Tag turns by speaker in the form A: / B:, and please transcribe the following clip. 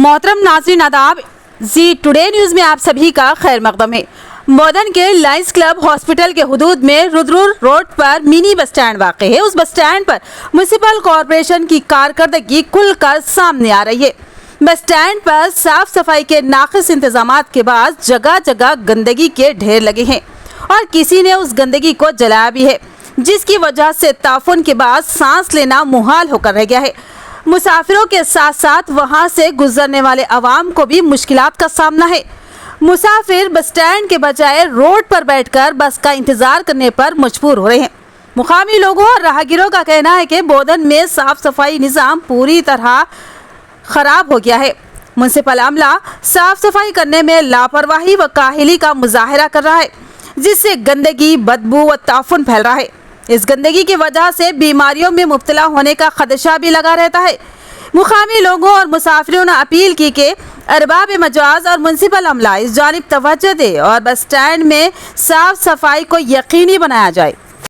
A: मोहतरम नाज़रीन आदाब, जी टुडे न्यूज़ में आप सभी का खैर मकदम है। मदन के लायंस क्लब हॉस्पिटल के हुदूद में रुद्रुर रोड पर मिनी बस स्टैंड वाक़ है। उस बस स्टैंड पर म्युनिसिपल कॉरपोरेशन की कारकर्दगी खुलकर सामने आ रही है। बस स्टैंड पर साफ सफाई के नाक़िस इंतजामात के बाद जगह जगह गंदगी के ढेर लगे हैं और किसी ने उस गंदगी को जलाया भी है, जिसकी वजह से ताफुन के बाद सांस लेना मुहाल होकर रह गया है। मुसाफिरों के साथ साथ वहां से गुजरने वाले अवाम को भी मुश्किलात का सामना है। मुसाफिर बस स्टैंड के बजाय रोड पर बैठकर बस का इंतजार करने पर मजबूर हो रहे हैं। मुकामी लोगों और राहगीरों का कहना है कि बोधन में साफ सफाई निज़ाम पूरी तरह खराब हो गया है। म्युनिसिपल अमला साफ सफाई करने में लापरवाही व काहिली का मुजाहरा कर रहा है, जिससे गंदगी, बदबू व ताफुन फैल रहा है। इस गंदगी की वजह से बीमारियों में मुब्तला होने का खदशा भी लगा रहता है। मुकामी लोगों और मुसाफिरों ने अपील की कि अरबाब मजाज और म्युनिसिपल अमला इस जानिब तवज्जो दे और बस स्टैंड में साफ सफाई को यकीनी बनाया जाए।